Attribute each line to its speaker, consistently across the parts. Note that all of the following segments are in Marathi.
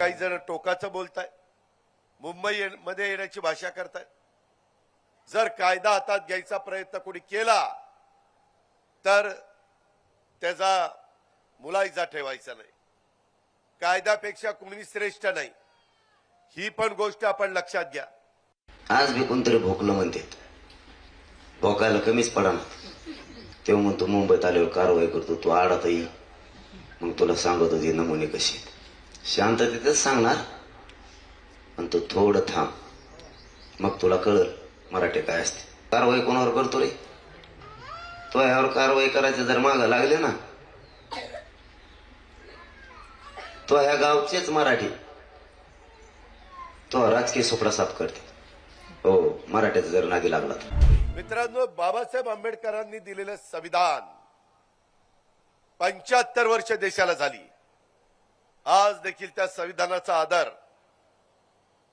Speaker 1: काही जण टोकाचं बोलताय, मुंबईमध्ये येण्याची भाषा करताय। जर कायदा हातात घ्यायचा प्रयत्न कोणी केला तर त्याचा मुलायजा ठेवायचा नाही। कायद्यापेक्षा कोणी श्रेष्ठ नाही, ही पण गोष्ट आपण लक्षात घ्या।
Speaker 2: आज बी कोणतरी भोकलं म्हणतात, भोकायला कमीच पडा ना। तेव्हा म्हणतो मुंबईत आल्यावर कारवाई करतो, तू आडात येईल मग तुला सांगतो ते नमुने कसे। शांततेतच सांगणार पण तू थोडं थांब, मग तुला कळल मराठी काय असते। कारवाई कोणावर करतो रे? तो यावर कारवाई करायचं जर मागं लागले ना, तो ह्या गावचेच मराठी तो राजकीय सुपडा साफ करते हो, मराठ्याचा जर नादी लागला तर।
Speaker 1: मित्रांनो, बाबासाहेब आंबेडकरांनी दिलेलं संविधान 75 वर्ष देशाला झाली। आज देखील त्या संविधानाचा आदर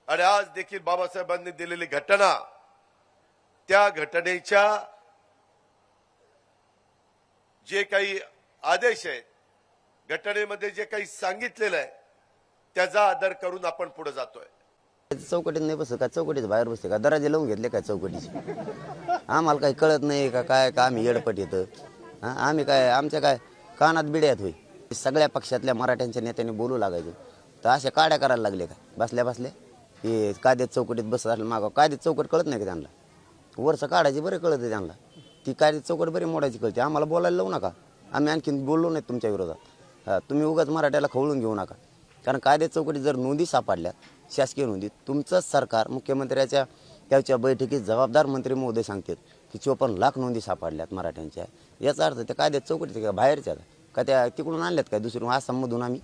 Speaker 1: आणि आज देखील बाबासाहेबांनी दिलेली घटना, त्या घटनेच्या जे काही आदेश आहेत, घटनेमध्ये जे काही सांगितलेलं आहे त्याचा आदर करून आपण पुढे जातोय।
Speaker 3: चौकटीत नाही बसत का? चौकटीत बाहेर बसते का? दराजे लावून घेतले काय चौकटीचे? आम्हाला काही कळत नाही का काय का आम्ही येडपट येतं? आम्ही काय आमच्या काय कानात बिड्यात होई? सगळ्या पक्षातल्या मराठ्यांच्या नेत्यांनी बोलू लागायचं तर अशा काड्या करायला लागले का बसल्या बसल्या? हे कायद्यात चौकटीत बसत असलं मागं कायद्यात चौकट कळत नाही का त्यांना? वरचं काढायची बरं कळत त्यांना, ती कायद्यात चौकट बरी मोडायची कळते। आम्हाला बोलायला लावू नका, आम्ही आणखीन बोललो नाही तुमच्या विरोधात। तुम्ही उगाच मराठ्याला खवळून घेऊ नका, कारण कायद्यात चौकटीत जर नोंदी सापडल्या शासकीय नोंदीत, तुमचंच सरकार मुख्यमंत्र्याच्या त्याच्या बैठकीत जबाबदार मंत्री महोदय सांगतात की 54 लाख नोंदी सापडल्यात मराठ्यांच्या, याचा अर्थ त्या कायद्यात चौकटीत का बाहेरच्या का त्या तिकडून आणल्यात काय दुसरीकडून आसाममधून आम्ही